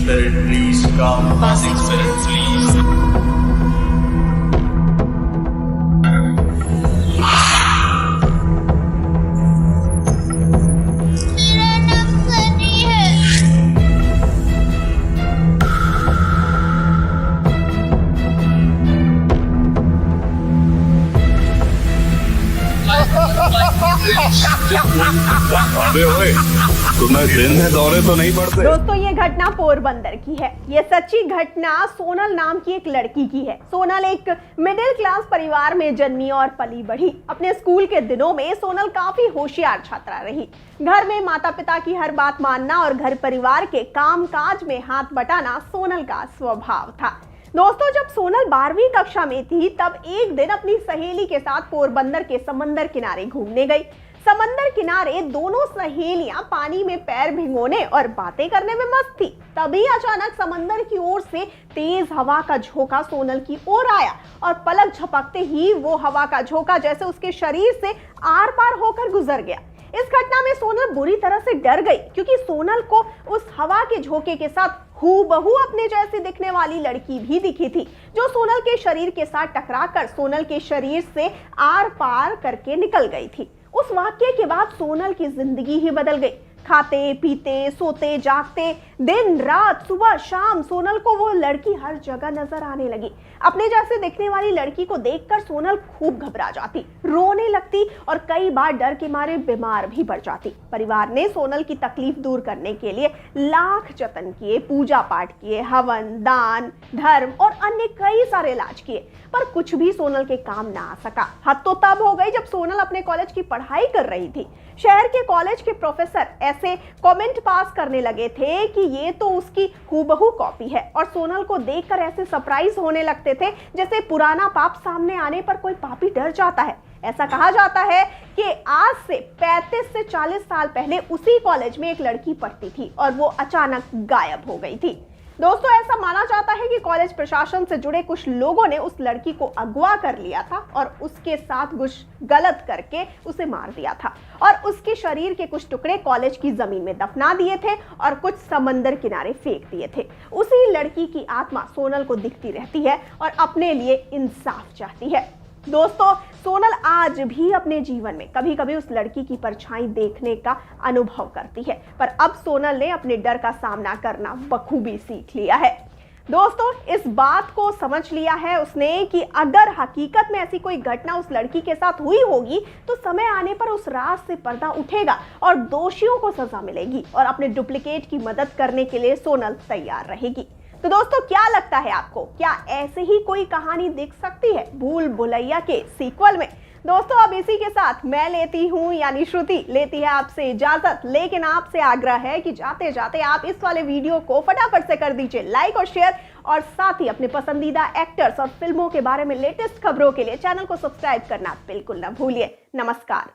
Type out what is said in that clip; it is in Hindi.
spirit, please come. Passing spirit, please. मेरा नाम सनी है। अबे ओए, तुम्हें दिन में दौरे तो नहीं पड़ते? दोस्तों ये घटना पोरबंदर की है। ये सच्ची घटना सोनल नाम की एक लड़की की है। सोनल एक मिडिल क्लास परिवार में जन्मी और पली बढ़ी। अपने स्कूल के दिनों में सोनल काफी होशियार छात्रा रही। घर में माता पिता की हर बात मानना और घर परिवार के काम काज में हाथ बटाना सोनल का स्वभाव था। दोस्तों जब सोनल 12वीं कक्षा में थी तब एक दिन अपनी सहेली के साथ पोरबंदर के समंदर किनारे घूमने गई। समंदर किनारे दोनों सहेलियां पानी में पैर भिगोने और बातें करने में मस्त थी। तभी अचानक समंदर की ओर से तेज हवा का झोंका सोनल की ओर आया और पलक झपकते ही वो हवा का झोंका जैसे उसके शरीर से आर पार होकर गुजर गया। इस घटना में सोनल बुरी तरह से डर गई क्योंकि सोनल को उस हवा के झोंके के साथ हूबहू अपने जैसी दिखने वाली लड़की भी दिखी थी, जो सोनल के शरीर के साथ टकराकर सोनल के शरीर से आर पार करके निकल गई थी। उस वाक्य के बाद सोनल की जिंदगी ही बदल गई। खाते पीते सोते जागते दिन रात सुबह शाम सोनल को वो लड़की हर जगह नजर आने लगी। अपने जैसे दिखने वाली लड़की को देखकर सोनल खूब घबरा जाती, रोने लगती और कई बार डर के मारे बीमार भी पड़ जाती। परिवार ने सोनल की तकलीफ दूर करने के लिए लाख जतन किए, पूजा पाठ किए, हवन दान धर्म और अन्य कई सारे इलाज किए, पर कुछ भी सोनल के काम ना आ सका। हद तो तब हो गई जब सोनल अपने कॉलेज की पढ़ाई कर रही थी। शहर के कॉलेज के प्रोफेसर ऐसे कमेंट पास करने लगे थे कि ये तो उसकी हूबहू कॉपी है और सोनल को देखकर ऐसे सरप्राइज होने लगते थे जैसे पुराना पाप सामने आने पर कोई पापी डर जाता है। ऐसा कहा जाता है कि आज से 35 से 40 साल पहले उसी कॉलेज में एक लड़की पढ़ती थी और वो अचानक गायब हो गई थी। दोस्तों ऐसा माना जाता है कि कॉलेज प्रशासन से जुड़े कुछ लोगों ने उस लड़की को अगवा कर लिया था और उसके साथ कुछ गलत करके उसे मार दिया था और उसके शरीर के कुछ टुकड़े कॉलेज की जमीन में दफना दिए थे और कुछ समंदर किनारे फेंक दिए थे। उसी लड़की की आत्मा सोनल को दिखती रहती है और अपने लिए इंसाफ चाहती है। दोस्तों सोनल आज भी अपने जीवन में कभी कभी उस लड़की की परछाई देखने का अनुभव करती है, पर अब सोनल ने अपने डर का सामना करना बखूबी सीख लिया है। दोस्तों इस बात को समझ लिया है उसने कि अगर हकीकत में ऐसी कोई घटना उस लड़की के साथ हुई होगी तो समय आने पर उस राज से पर्दा उठेगा और दोषियों को सजा मिलेगी और अपने डुप्लीकेट की मदद करने के लिए सोनल तैयार रहेगी। तो दोस्तों क्या लगता है आपको, क्या ऐसे ही कोई कहानी दिख सकती है भूल भुलैया के सीक्वल में? दोस्तों अब इसी के साथ मैं लेती हूँ यानी श्रुति लेती है आपसे इजाजत, लेकिन आपसे आग्रह है कि जाते जाते आप इस वाले वीडियो को फटाफट से कर दीजिए लाइक और शेयर और साथ ही अपने पसंदीदा एक्टर्स और फिल्मों के बारे में लेटेस्ट खबरों के लिए चैनल को सब्सक्राइब करना बिल्कुल ना भूलिए। नमस्कार।